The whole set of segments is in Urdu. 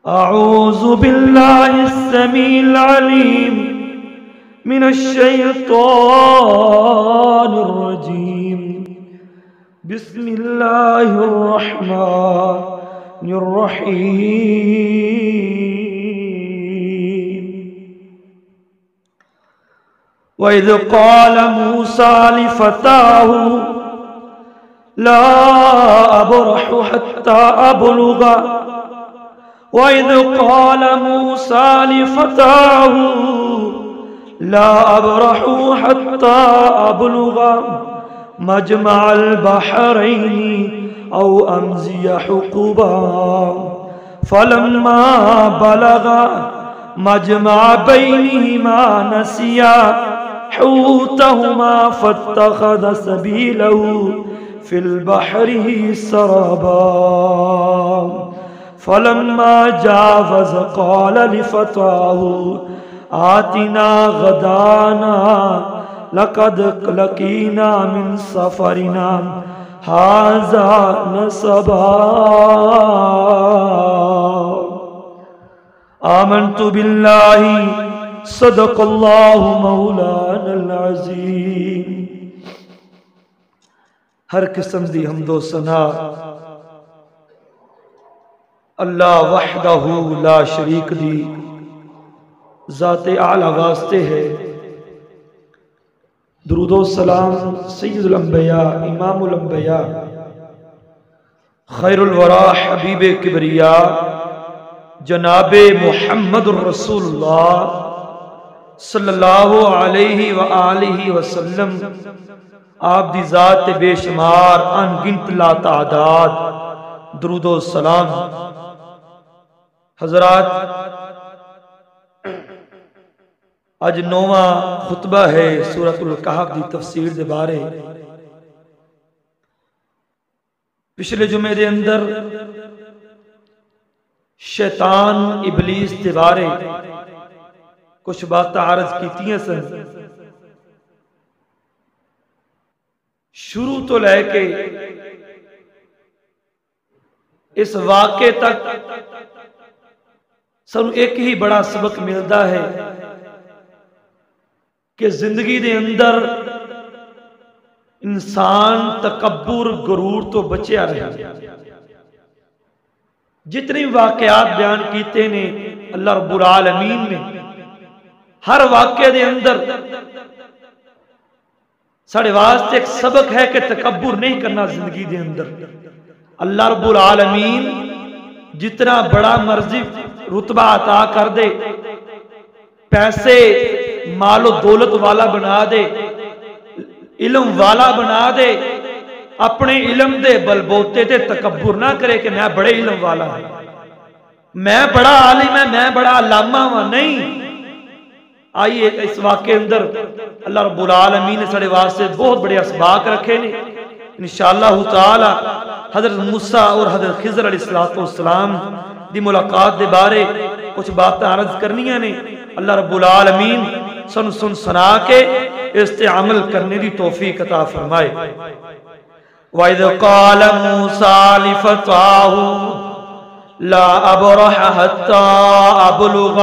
أعوذ بالله السميع العليم من الشيطان الرجيم بسم الله الرحمن الرحيم وإذ قال موسى لفتاه لا أبرح حتى أبلغ وإذ قال موسى لفتاه لا أبرح حتى أبلغ مجمع البحرين أو أمضي حقبا فلما بلغ مجمع بينهما نسيا حوتهما فاتخذ سبيله في البحر سربا فلما جاوز قال لفتاه آتنا غدانا لقد لقينا من سفرنا هذا نصبا آمنت بالله صدق الله مولانا العظیم۔ ہر قسم دی حمد و ثنا اللہ وحدہ لا شریک دی ذات اعلی واسطے ہے۔ درود و سلام سید الانبیاء امام الانبیاء خیر الورا حبیب کبریا جناب محمد الرسول اللہ صلی اللہ علیہ وآلہ وسلم آپ دی ذات بے شمار ان گنت لا تعداد درود و سلام۔ حضرات اج نواں خطبہ ہے سورۃ الکہف دی تفسیر دے بارے۔ پچھلے جمعے دے اندر شیطان ابلیس دے بارے کچھ باتیں عرض کیتیاں سن۔ شروع تو لے کے اس واقعے تک سانوں ایک ہی بڑا سبق ملتا ہے کہ زندگی دے اندر انسان تکبر غرور تو بچیا رہے۔ جتنی واقعات بیان کیتے نے اللہ رب العالمین نے، ہر واقعے دے اندر ساڑھے واسطے ایک سبق ہے کہ تکبر نہیں کرنا زندگی دے اندر۔ اللہ رب العالمین جتنا بڑا مرضی رتبہ عطا کر دے، پیسے مال و دولت والا بنا دے، علم والا بنا دے، اپنے علم دے بلبوتے تے تکبر نہ کرے کہ میں بڑے علم والا ہوں، میں بڑا عالم ہے، میں بڑا علامہ ہوں۔ نہیں، آئیے اس واقعے اندر اللہ رب العالمین نے سارے واسطے بہت بڑے اسباق رکھے نے۔ انشاءاللہ تعالی حضرت موسیٰ اور حضرت خضر علیہ السلام دی ملاقات دے بارے کچھ باتیں عرض کرنیاں نے۔ اللہ رب العالمین سن سنا کے اس تے عمل کرنے دی توفیق عطا فرمائے۔ وَإِذْ قَالَ مُوسَى لِفَتَاهُ لَا أَبْرَحَ حَتَّى أَبْلُغَ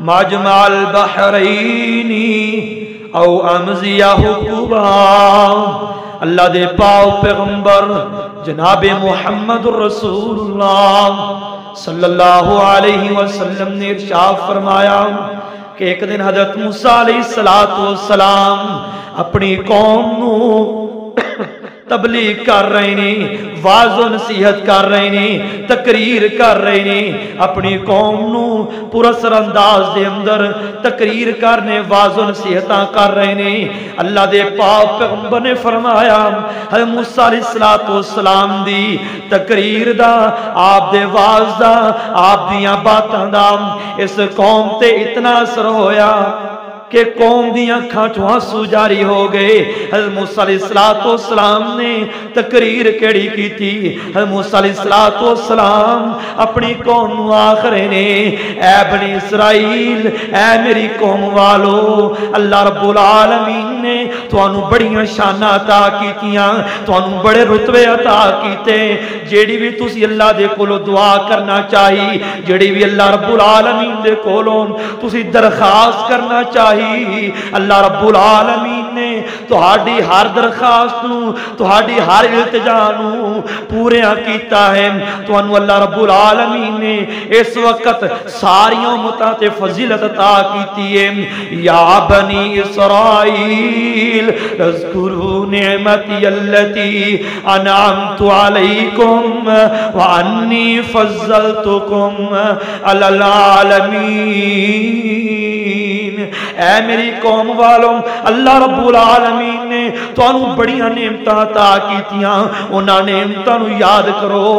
مَجْمَعَ الْبَحْرَيْنِ أَوْ أَمْضِيَ حُقُبًا۔ اللہ دے پاک پیغمبر جناب محمد الرسول اللہ صلی اللہ علیہ وسلم نے ارشاد فرمایا کہ ایک دن حضرت موسیٰ علیہ السلام اپنی قوم نو تبلیغ کر رہے نے، واعظ و نصیحت کر رہے نے، تقریر کر رہے نے، اپنی قوم نو پورا سر انداز دے اندر تقریر کرنے، واعظ و نصیحتاں کر رہے نے۔ اللہ دے پاک پیغمبر نے فرمایا حضرت موسیٰ علیہ السلام دی تقریر دا، آپ دے واعظ دا، آپ دیاں باتاں دا اس قوم تے اتنا اثر ہویا کہ قوم دی آنکھاں چوں آنسو جاری ہو گئے۔ حضرت موسیٰ علیہ السلام نے تقریر کیڑی کی تھی؟ حضرت موسیٰ علیہ السلام اپنی قوم آخرے نے اے بنی اسرائیل، اے میری قوم والو، اللہ رب العالمین نے توانو بڑیاں شانہ عطا کیتیاں، توانو بڑے رتبے عطا کیتے، جیڑی بھی تسی اللہ دے کولو دعا کرنا چاہی، جیڑی بھی اللہ رب العالمین دے کولو تسی درخواست کرنا چاہی، اللہ رب العالمین نے تہاڈی ہر درخواست نو، تہاڈی ہر التجا نو پوریاں کیتا ہے۔ تانوں اللہ رب العالمین نے اس وقت ساری امتاں تے فضیلت عطا کیتی ہے۔ یا بنی اسرائیل اذکروا نعمتی اللتی انعمت علیکم وانی فضلتکم علی العالمین۔ اے میری قوم والوں، اللہ رب العالمین نے تانوں بڑیاں نعمتاں عطا کیتیاں، انہاں نعمتاں نو یاد کرو،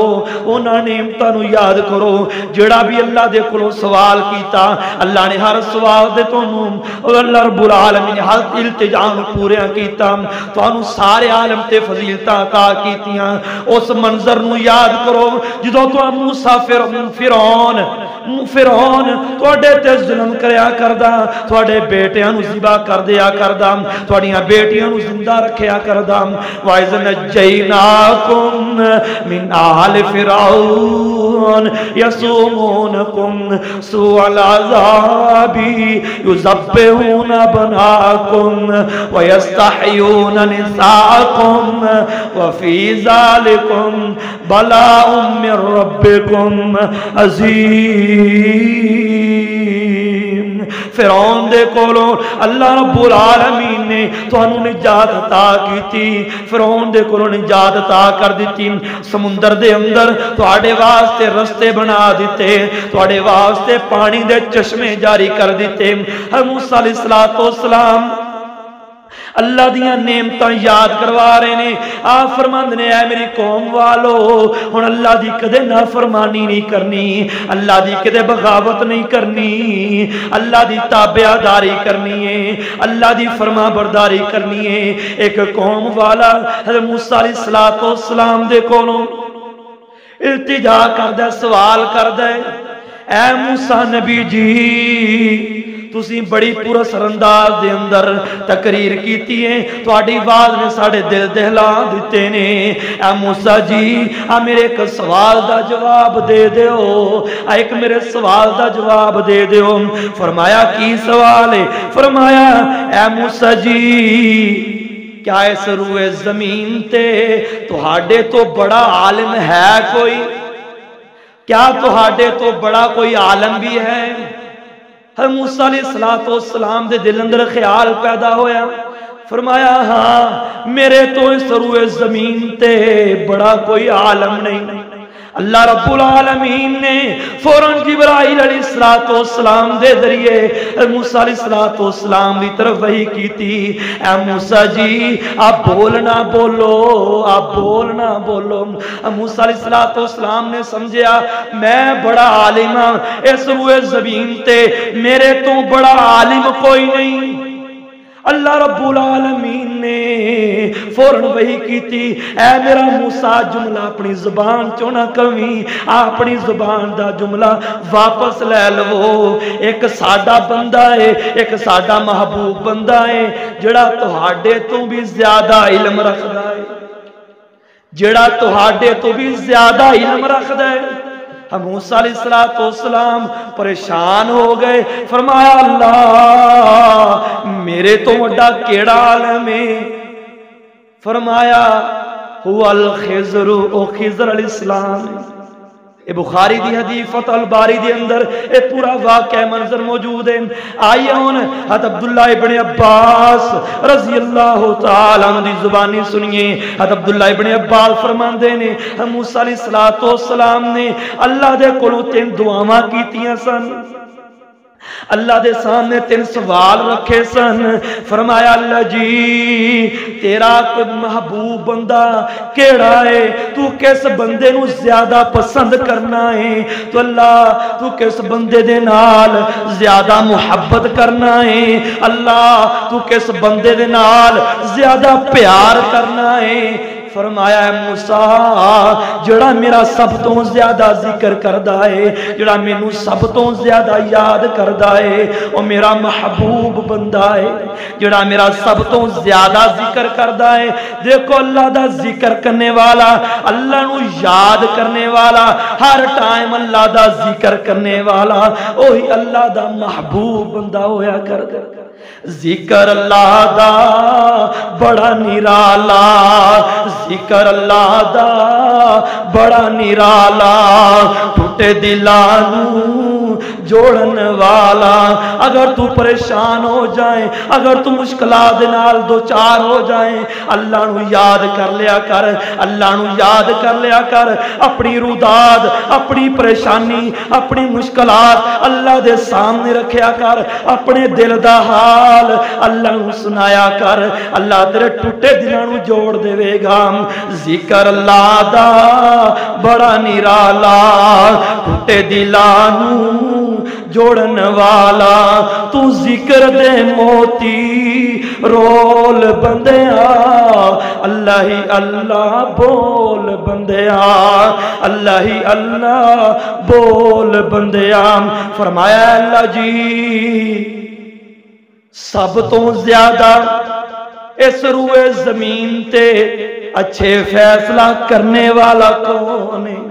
انہاں نعمتاں نو یاد کرو۔ جڑا بھی اللہ دے کولوں سوال کیتا، اللہ نے ہر سوال دے تانوں، اور اللہ رب العالمین نے ہر التجا نو پورا کیتا، تانوں سارے عالم تے فضیلتاں عطا کیتیاں۔ اس منظر نو یاد کرو جدوں تو موسیٰ فرعون تواڈے تے ظلم کریا کردا، تواڈے بیٹیاں نو ذبح کر دیا کردا، تواڈیاں بیٹیاں نو زندہ رکھیا کردا۔ وَإِذْ نَجَّيْنَاكُمْ مِنْ آلِ فِرْعَوْنَ يَسُومُونَكُمْ سُوءَ الْعَذَابِ يُذَبِّحُونَ أَبْنَاءَكُمْ وَيَسْتَحْيُونَ نِسَاءَكُمْ وَفِي ذَلِكُمْ بَلَاءٌ مِّن رَّبِّكُمْ عَظِيمٌ۔ فرعون دے کولوں اللہ رب العالمین نے تانوں نجات عطا کیتی، فرعون دے کولوں نجات عطا کر دیتی، سمندر دے اندر تواڈے واسطے رستے بنا دیتے، تواڈے واسطے پانی دے چشمے جاری کر دیتے۔ حضرت موسیٰ علیہ السلام اللہ دیاں نعمتاں یاد کروا رہے نے۔ آپ فرماندے نے اے میری قوم والو، ہن اللہ دی کدے نافرمانی نہیں کرنی، اللہ دی کدے بغاوت نہیں کرنی، اللہ دی تابعداری کرنی ہے، اللہ دی فرما برداری کرنی ہے۔ ایک قوم والا حضرت موسیٰ علیہ السلام دے کولوں التجا کردا، سوال کردا ہے، اے موسیٰ نبی جی، تسی بڑی پراسر انداز دے اندر تقریر کیتی ہے، تواڈی آواز نے ساڈے دل دہلا دتے نے۔ اے موسیٰ جی، میرے ایک سوال دا جواب دے دیو، ایک میرے سوال دا جواب دے دیو۔ فرمایا کی سوال ہے؟ فرمایا اے موسیٰ جی، کیا اس روئے زمین تے تہاڈے تو بڑا عالم ہے کوئی؟ کیا تہاڈے تو بڑا کوئی عالم بھی ہے؟ حضرت موسیٰ علیہ السلام دے دل اندر خیال پیدا ہویا، فرمایا ہاں میرے تو اس روئے زمین تے بڑا کوئی عالم نہیں۔ اللہ رب العالمین نے فوراً جبرائیل علیہ السلام دے ذریعے موسیٰ علیہ السلام دی طرف وحی کی تھی، اے موسیٰ جی آپ بولنا بولو، آپ بولنا بولو۔ موسیٰ علیہ السلام نے سمجھیا میں بڑا عالم ہاں، اس روئے زمین تے میرے تو بڑا عالم کوئی نہیں۔ اللہ رب العالمین نے فوراً وحی کی تھی، اے میرا موسیٰ جملہ اپنی زبان چوں نہ کمی، اپنی زبان دا جملہ واپس لے لو۔ ایک ساڈا بندہ ہے، ایک ساڈا محبوب بندہ ہے جڑا تہاڈے تو بھی زیادہ علم رکھدا ہے، جڑا تہاڈے تو بھی زیادہ علم رکھدا ہے۔ موسیٰ علیہ السلام پریشان ہو گئے، فرمایا اللہ میرے تو وڈا کیڑا عالم ہے؟ فرمایا هو الخضر، او خضر علیہ السلام۔ اے بخاری دی حدیث فتح الباری دی اندر اے پورا واقعہ منظر موجود ہے۔ آئیے ہن حضرت عبداللہ ابن عباس رضی اللہ تعالیٰ عنہ دی زبانی سنیے۔ حضرت عبداللہ ابن عباس فرماندے نے موسیٰ علیہ السلام نے اللہ دے کولوں 3 دعاواں کیتیاں سن۔ اللہ دے سامنے 3 سوال رکھے سن. فرمایا اللہ جی تیرا کوئی محبوب بندہ کیڑا ہے؟ تو کس بندے نو زیادہ پسند کرنا ہے؟ تو اللہ تو کس بندے دے نال زیادہ محبت کرنا ہے؟ اللہ تو کس بندے دے نال زیادہ پیار کرنا ہے؟ فرمایا ہے موسیٰ جڑا میرا سب تو زیادہ ذکر کردا ہے، جڑا مینوں سب تو زیادہ یاد کردا ہے، او میرا محبوب بندہ ہے جڑا میرا سب تو زیادہ ذکر کردا ہے. دیکھو اللہ دا ذکر کرنے والا، اللہ نو یاد کرنے والا، ہر ٹائم اللہ دا ذکر کرنے والا وہی اللہ دا محبوب بندہ ہویا کردا. ذکر اللہ دا بڑا نرالا، ذکر اللہ دا بڑا نرالا، ٹوٹے دلانو جوڑن والا. اگر تو پریشان ہو جائیں، اگر تو مشکلات نال دو چار ہو جائیں، اللہ نو یاد کر لیا کر، اللہ نو یاد کر لیا کر. اپنی روداد، اپنی پریشانی، اپنی مشکلات اللہ دے سامنے رکھیا کر، اپنے دل دا حال اللہ نو سنایا کر. اللہ تیرے ٹوٹے دلاں نو جوڑ دے گا. ذکر اللہ دا بڑا نرالا، ٹوٹے دلاں نو جوڑن والا. تو ذکر دے موتی رول بندیا، اللہ ہی اللہ بول بندیا، اللہ ہی اللہ بول بندیا. فرمایا اللہ جی سب تو زیادہ اس روئے زمین تے اچھے فیصلہ کرنے والا کون ہے؟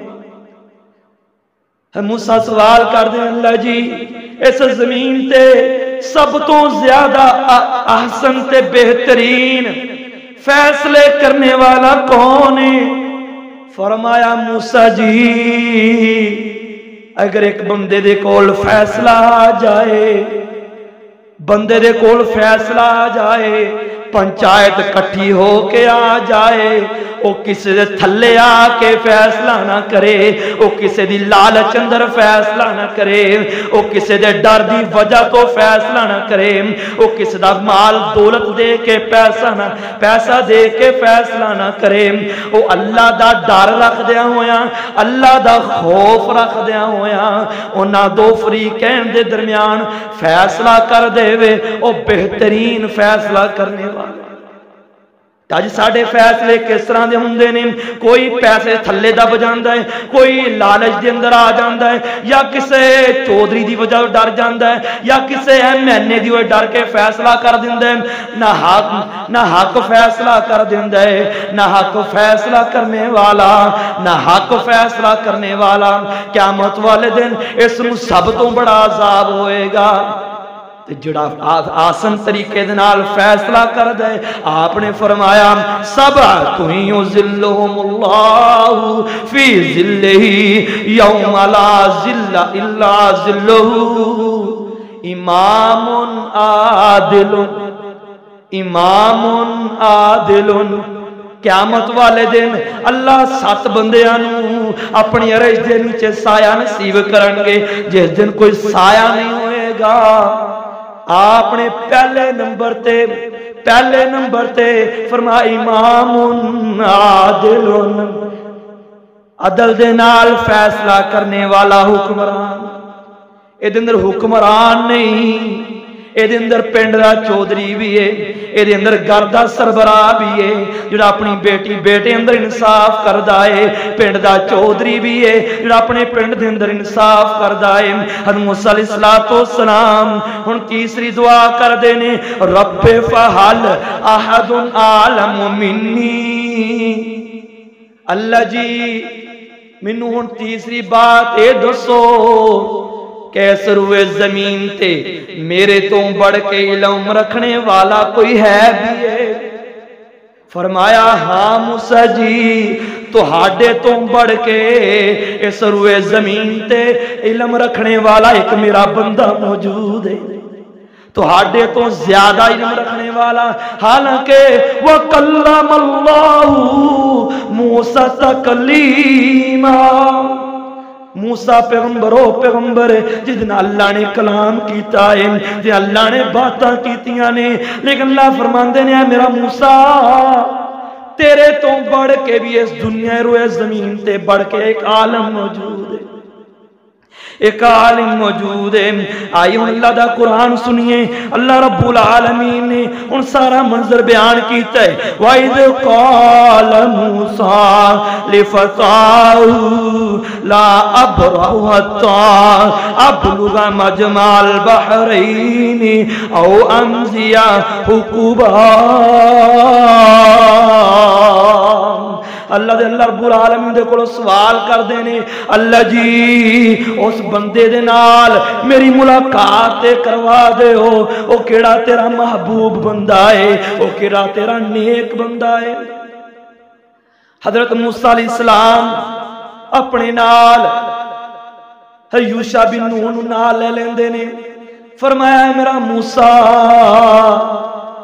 موسیٰ سوال کر دیں اللہ جی اس زمین تے سب تو زیادہ احسن تے بہترین فیصلے کرنے والا کون ہے؟ فرمایا موسیٰ جی اگر ایک بندے دے کول فیصلہ آ جائے، بندے دے کول فیصلہ آ جائے، پنچایت کٹھی ہو کے آ جائے، او کسی دے تھلے آ کے فیصلہ نہ کرے، او کسی دی لالچ اندر فیصلہ نہ کرے، او کسی دے ڈر دی وجہ تو فیصلہ نہ کرے، او کسی دا مال دولت دے کے پیسہ دے کے فیصلہ نہ کرے. او اللہ دا ڈر رکھ دیا ہویا، اللہ دا خوف رکھ دیا ہویا، انہاں دو فریقین دے درمیان فیصلہ کر دے وے، او بہترین فیصلہ کرنے والا. اج ساڈے فیصلے کس طرح دے ہوندے نے؟ کوئی پیسے تھلے دب جاندا ہے، کوئی لالچ دے اندر آ جاندا ہے، یا کسے چودھری دی وجہ ڈر جاندا ہے، یا کسے مہینے دی وجہ ڈر کے فیصلہ کر دیندا ہے. نہ حق فیصلہ کر دیندا ہے، نہ حق فیصلہ کرنے والا، نہ حق فیصلہ کرنے والا. قیامت والے دن اس نو سب تو بڑا عذاب ہوئے گا جڑا آسن طریقے دنال فیصلہ کر دے. آپ نے فرمایا سبعۃ یظلھم اللہ فی ظلہ یوم لا ظل الا ظلہ، امام عادل، امام عادل. قیامت والے دن اللہ 7 بندیاں نو اپنی عرش دے نیچے سایہ نصیب کرن گے جس دن کوئی سایہ نہیں ہوئے گا. آپ نے پہلے نمبر تے فرمایا امام عادل، عدل دے نال فیصلہ کرنے والا حکمران. اے دے اندر حکمران نہیں، اے دے اندر پنڈ دا چودھری بھی ہے، اے دے اندر گھر دا سربراہ بھی ہے جڑا اپنی بیٹے اندر انصاف کردا ہے، پنڈ دا چودھری بھی ہے جڑا اپنے پنڈ دے اندر انصاف کردا ہے. حضرت موسیٰ علیہ السلام ہن تیسری دعا کر دے نے رب فحل احد عالم منی. اللہ جی مینوں ہن تیسری بات اے دسو کیسے روئے زمین تے میرے تو بڑھ کے علم رکھنے والا کوئی ہے بھی ہے؟ فرمایا ہاں موسیٰ جی تہاڈے تو بڑھ کے اس روئے زمین تے علم رکھنے والا ایک میرا بندہ موجود ہے، تہاڈے تو زیادہ علم رکھنے والا. حالانکہ وَكَلَّمَ اللَّهُ مُوسَىٰ تَكْلِيمًا، موسیٰ پیغمبر او پیغمبر جس نے اللہ نے کلام کیتا ہے، جس اللہ نے باتاں کیتیاں نے، لیکن اللہ فرماندے نے میرا موسیٰ تیرے تو بڑھ کے بھی اس دنیا روئے زمین تے بڑھ کے ایک عالم موجود ہے، ایک عالم موجود ہے۔ آئی ہوں اللہ دا قرآن سنیے، اللہ رب العالمین نے ان سارا منظر بیان کیتا ہے۔ وَإِذْ قَالَ مُوسَىٰ لِفَتَاهُ لَا أَبْرَحُ حَتَّىٰ أَبْلُغَ مَجْمَعَ الْبَحْرَيْنِ أَوْ أَمْضِيَ حُقُبًا۔ اللہ دے اللہ رب العالمین دے کولوں سوال کر دینے، اللہ جی اس بندے دے نال میری ملاقات کروا دے ہو، او کیڑا تیرا محبوب بندہ ہے، او کیڑا تیرا نیک بندہ ہے۔ حضرت موسیٰ علیہ السلام اپنے نال یوشع بن نون نال لے لیندے نے، فرمایا میرا موسیٰ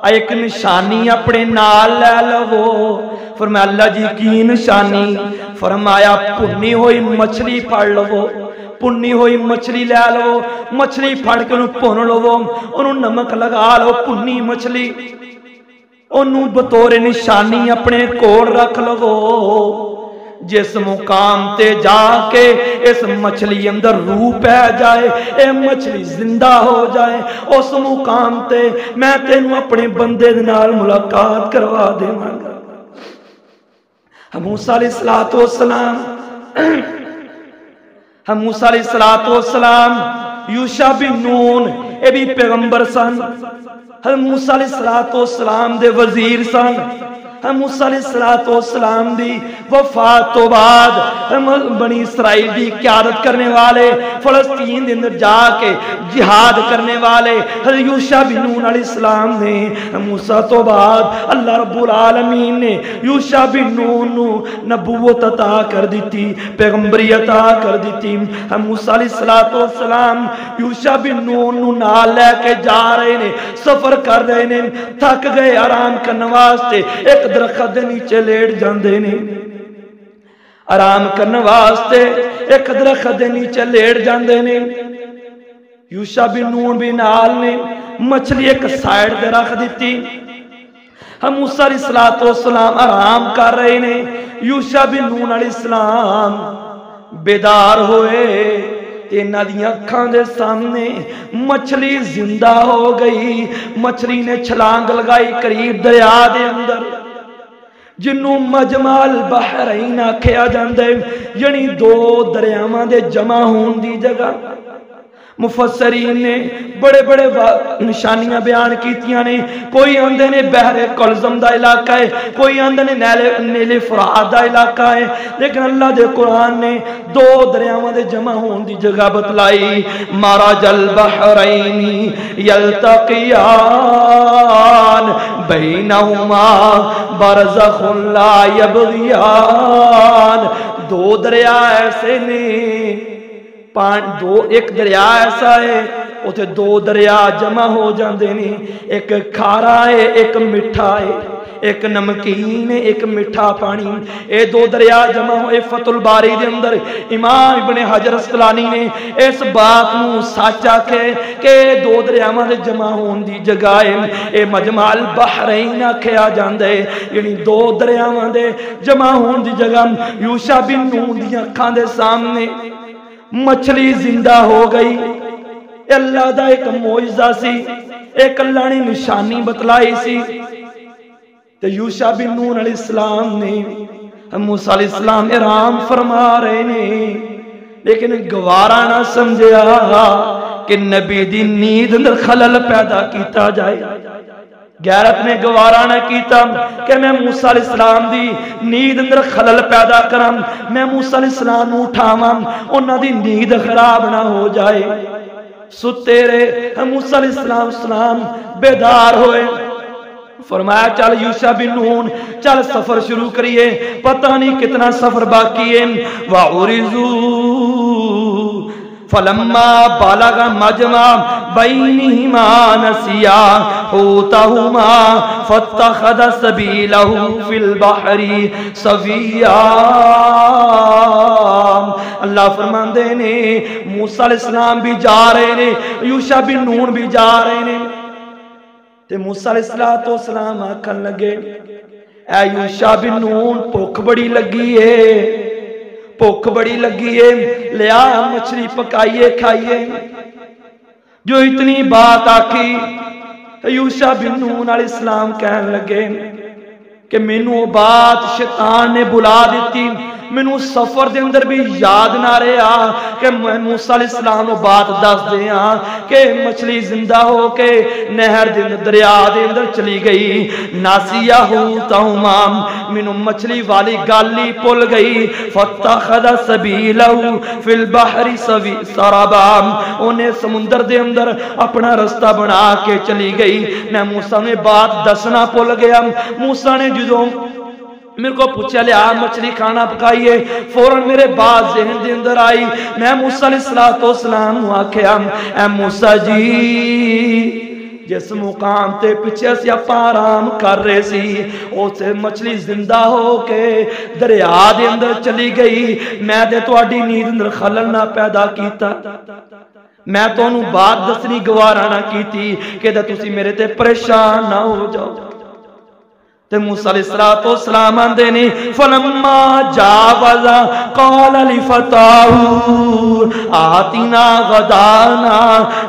ایک نشانی اپنے نال لے لو۔ فرمایا اللہ جی کی نشانی؟ فرمایا پنی ہوئی مچھلی پھڑ لو، پنی ہوئی مچھلی لے لو، مچھلی پھڑ کے انہوں پون لو، انہوں نمک لگا لو، پنی مچھلی انہوں بطور نشانی اپنے کوڑ رکھ لو۔ جس مقام تے جا کے اس مچھلی اندر روح پہ جائے، اے مچھلی زندہ ہو جائے، اس مقام تے میں تینوں اپنے بندے نال ملاقات کروا دے مانگا۔ موسیٰ علیہ السلام یوشع بن نون اے بھی پیغمبر سن، موسیٰ علیہ السلام دے وزیر سن۔ موسیٰ علیہ السلام دی وفات تو بعد بنی اسرائیل دی قیادت کرنے والے، فلسطین دے اندر جا کے جہاد کرنے والے حضرت یوشع بن نون علیہ السلام نے، موسیٰ تو بعد اللہ رب العالمین نے یوشع بن نون نو نبوت عطا کر دیتی، پیغمبری عطا کر دیتی۔ موسیٰ علیہ السلام یوشع بن نون نو نال لے کے جا رہے نے، سفر کر رہے نے، تھک گئے، آرام کرنے واسطے ایک درخت دے نیچے لیٹ جاندے نے، آرام کرنے واسطے ایک درخت دے نیچے لیٹ جاندے نے۔ یوشع بن نون بھی نال نے مچھلی ایک سائیڈ دے رکھ دیتی، موسیٰ علیہ السلام آرام کر رہے نے۔ یوشع بن نون علیہ السلام بیدار ہوئے، انہاں دی اکھاں دے سامنے مچھلی زندہ ہو گئی۔ مچھلی نے چھلانگ لگائی قریب دریا دے اندر، جنوں مجمع البحرین آکھیا جاندا ہے، یعنی دو دریاواں دے جمع ہون دی جگہ۔ مفسرین نے بڑے بڑے نشانیاں بیان کیتیاں نے، کوئی آندے نے بحر کلزم دا علاقہ ہے، کوئی آندے نے نیل فرات دا علاقہ ہے، لیکن اللہ دے قرآن نے دو دریاواں دے جمع ہون دی جگہ بتلائی۔ مرج البحرین یلتقیان بینہما برزخ لا یبغیان۔ دو دریا ایسے نے، ایک دریا ایسا ہے اتھے دو دریا جمع ہو جاندے نے، ایک کھارا ہے ایک مٹھا ہے، ایک نمکین ہے ایک مٹھا پانی۔ اے دو دریا جمع ہوئے۔ فتح الباری دے اندر امام ابن حجر اسقلانی نے اس بات نو سچ آکھے کہ دو دریاواں دے جمع ہون دی جگہ ہے، اے مجمع البحرین آکھیا جاندا ہے، یعنی دو دریاواں دے جمع ہون دی جگہ۔ یوشع بن نون دی اکھاں دے سامنے مچھلی زندہ ہو گئی۔ اللہ دا ایک معجزہ سی، ایک اللہ نے نشانی بتلائی سی۔ تو یوشع بن نون علیہ السلام نے، موسیٰ علیہ السلام آرام فرما رہے نے، لیکن گوارا نہ سمجھیا کہ نبی دی نیند اندر خلل پیدا کیتا جائے۔ غیرت نے گوارا نہ کیتا کہ میں موسیٰ علیہ السلام دی نیند اندر خلل پیدا کرم، میں موسیٰ علیہ السلام اٹھاواں، انہاں دی نیند خراب نہ ہو جائے۔ ستے رہے، موسیٰ علیہ السلام بیدار ہوئے، فرمایا چل یوشع بن نون چل سفر شروع کریے، پتہ نہیں کتنا سفر باقی ہے۔ وَعُرِضُوا فلما بلغ مجمع بینہما نسیا حوتہما فاتخذ سبیلہ فی البحر سویا۔ اللہ فرماندے نے موسیٰ علیہ السلام بھی جا رہے نے، یوشع بن نون بھی جا رہے نے، تے موسیٰ علیہ السلام آکھن لگے اے یوشع بن نون بھوک بڑی لگی ہے، بھوک بڑی لگی ہے، لیا مچھلی پکائیے کھائیے۔ جو اتنی بات آکھی یوشع بن نون علیہ السلام کہن لگے کہ مینوں بات شیطان نے بلا دیتی، مینوں سفر دے اندر بھی یاد نہ رہا کہ میں موسیٰ علیہ السلام کو بات دس دیا کہ مچھلی زندہ ہو کے نہر دے اندر دریا دے اندر چلی گئی۔ ناسیہ حوتہما، مینوں مچھلی والی گالی پل گئی۔ فاتخذ سبیلہ فی البحر سربا، انہیں سمندر دے اندر اپنا رستہ بنا کے چلی گئی۔ میں موسیٰ نے بات دسنا پل گیا۔ موسیٰ نے جدوں میرے کو پوچھا لیا مچھلی کھانا پکائیے، فوراں میرے بات ذہن دے اندر آئی۔ میں موسیٰ علیہ السلام آکھیا اے موسیٰ جی جس مقام تے پیچھے سے آپ آرام کر رہے سی اسے مچھلی زندہ ہو کے دریا دے اندر چلی گئی، میں دے تواڈی نیند اندر خلل نہ پیدا کیتا، میں تو انہوں بات دسنی گوارا نہ کیتی کہ تسی میرے تے پریشان نہ ہو جاؤ۔ تے موسیٰ علیہ السلام آندے نے فلما جاوزا قال لفتاہ آتنا غدانا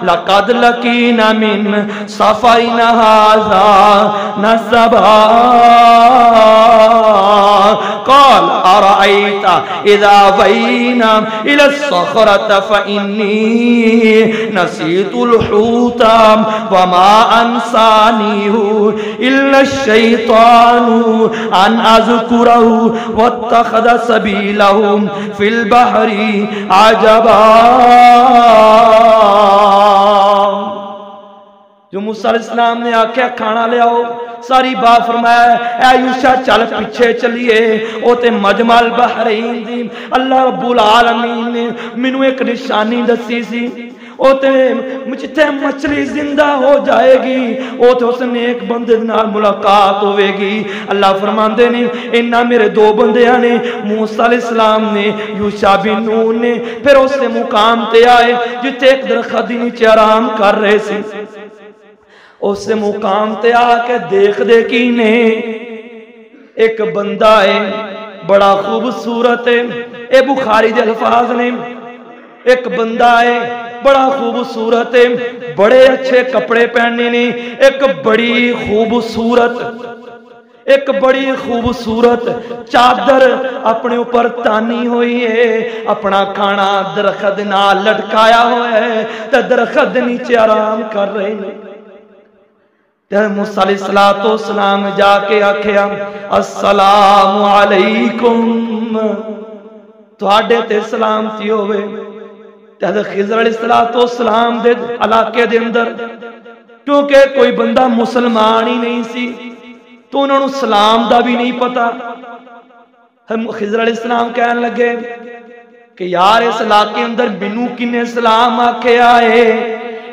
لقد لقینا من صفینا ھذا نصبا۔ قال ارأيت اذا وينا الى الصخرة فإني نسيت الحوت وما انسانيه الا الشيطان ان اذكره واتخذ سبيله في البحر عجبا۔ جو موسیٰ علیہ السلام نے آکھیا کھانا لے آؤ، ساری بات فرمایا اے یوشع چل پیچھے چلیے، او تے مجمع البحرین دی اللہ رب العالمین نے مینوں ایک نشانی دسی سی، او تے جتھے مچھلی زندہ ہو جائے گی او تے اس نیک بندے نال ملاقات ہوے گی۔ اللہ فرماندے نے انہاں میرے دو بندیاں نے موسیٰ علیہ السلام نے یوشع بن نون نے پھر اس سے مقام تے آئے جتھے ایک درخت دے نیچے آرام کر رہے سی۔ اس سے مقام تے آ کے دیکھ دے کی نے ایک بندہ ہے بڑا خوبصورت ہے، اے بخاری دے الفاظ نے، ایک بندہ ہے بڑا خوبصورت ہے، بڑے اچھے کپڑے پہننے نے، ایک بڑی خوبصورت چادر اپنے اوپر تانی ہوئی ہے، اپنا کھانا درخت نال لٹکایا ہوا ہے تے درخت نیچے آرام کر رہے ہیں۔ موسیٰ علیہ السلام جا کے آکھیا السلام علیکم، تواڈے تے سلامتی ہوئے۔ حضرت خضر علیہ السلام دے علاقے دے اندر کیونکہ کوئی بندہ مسلمان ہی نہیں سی تو انہوں نے سلام دا بھی نہیں پتا۔ خضر علیہ السلام کہنے لگے کہ یار اس علاقے اندر بنو کنے سلام آکھے آئے،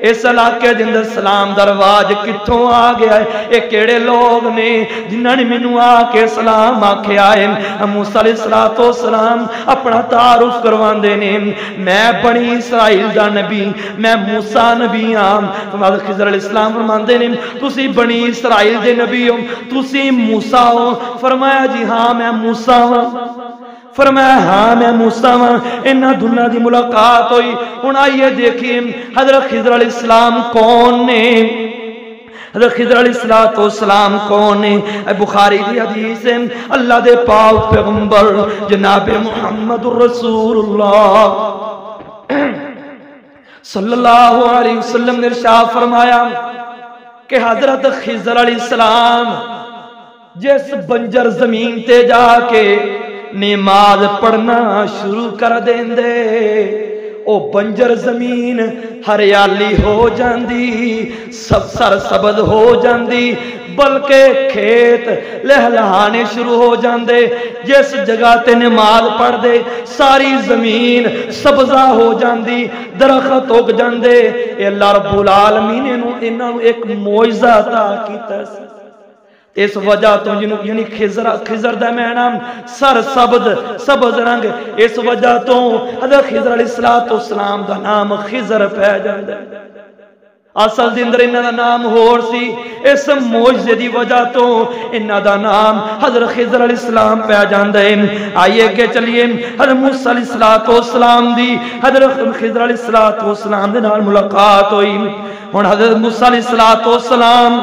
اس علاقے دے اندر سلام دا رواج کتھوں آ گیا ہے، اے کیڑے لوگ نے جنہاں نے مینوں آ کے سلام آکھے آئے۔ موسیٰ علیہ السلام اپنا تعارف کرواندے نے، میں بنی اسرائیل دا نبی، میں موسیٰ نبی ہاں۔ خضر علیہ السلام فرماندے نے تسی بنی اسرائیل دے نبی ہو، تسی موسیٰ ہو؟ فرمایا جی ہاں میں موسیٰ ہوں۔ فرمایا ہاں میں موسیٰ ہوں۔ انہاں دونوں دی ملاقات ہوئی۔ ہن آئیے دیکھیں حضرت خضر علیہ السلام کون نے، حضرت خضر علیہ السلام کون نے؟ بخاری دی حدیث ہے، اللہ دے پاک پیغمبر جناب محمد رسول اللہ صلی اللہ علیہ وسلم نے ارشاد فرمایا کہ حضرت خضر علیہ السلام جس بنجر زمین تے جا کے نماز پڑھنا شروع کر دیں دے، او بنجر زمین ہریالی ہو جاندی، سب سر سبز ہو جاندی، بلکہ کھیت لہلہانے شروع ہو جاندے، جس جگہ تے نماز پڑھ دے ساری زمین سبزہ ہو جاندی، درخت اگ جاندے۔ اے اللہ رب العالمین نے انہاں نوں ایک معجزہ عطا کیتا ہے۔ اس وجہ تو یعنی خضر دا معنی سر سبز رنگ، اس وجہ تو حضرت خضر علیہ السلام دا نام خضر پہ جاندا ہے۔ اصل دے اندر انہاں دا نام ہور سی، اس معجزے دی وجہ تو انہاں دا نام حضرت خضر علیہ السلام پہ جاندا ہے۔ آئیے کہ چلیے حضرت موسیٰ علیہ السلام دی حضرت خضر علیہ السلام دے نال ملاقات ہوئی۔ ہن حضرت موسیٰ علیہ السلام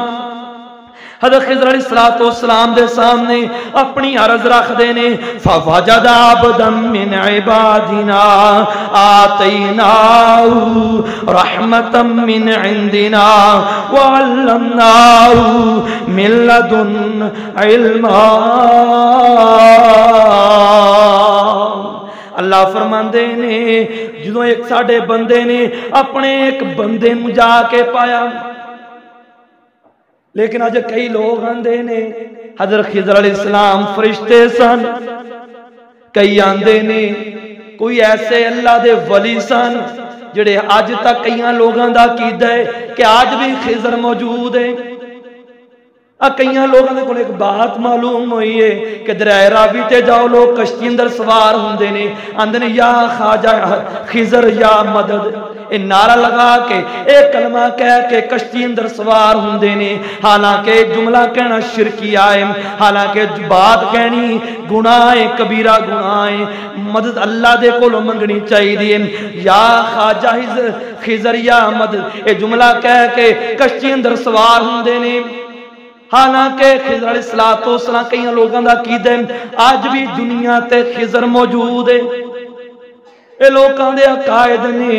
حضرت خضر علیہ السلام دے سامنے اپنی عرض رکھ دینے، فَوَجَدَ عَبْدًا مِّنْ عِبَادِنَا آتَيْنَاهُ رَحْمَةً مِّنْ عِنْدِنَا وَعَلَّمْنَاهُ مِنْ لَدُنَّا عِلْمًا۔ اللہ فرماندے نے جدوں ایک ساڈے بندے نے اپنے ایک بندے نوں جا کے پایا، لیکن آج کئی لوگ آندے نے حضرت خضر علیہ السلام فرشتے سن، کئی آندے نے کوئی ایسے اللہ دے ولی سن جڑے آج تک کئیاں لوگاں دا عقیدہ ہے کہ آج بھی خضر موجود ہے۔ کئیاں لوگوں نے ایک بات معلوم ہوئی ہے کہ دریائے راوی تے جاؤ لوگ کشتی اندر سوار ہوندے نے، آندے نے یا خواجہ خضر یا مدد، اے نعرہ لگا کے ایک کلمہ کہہ کے کشتی اندر سوار ہوندے نے، حالانکہ جملہ کہنا شرکی آئے، حالانکہ بات کہنی گناہ کبیرہ گناہ، مدد اللہ دے کولوں منگنی چاہیے، یا خواجہ خضر یا مدد، اے جملہ کہہ کے کشتی اندر سوار ہوندے نے۔ حالانکہ خضر علیہ السلام کئی لوگوں کا عقیدہ ہے آج بھی دنیا تے خضر موجود ہے، اے لوکاں دے عقائد نے،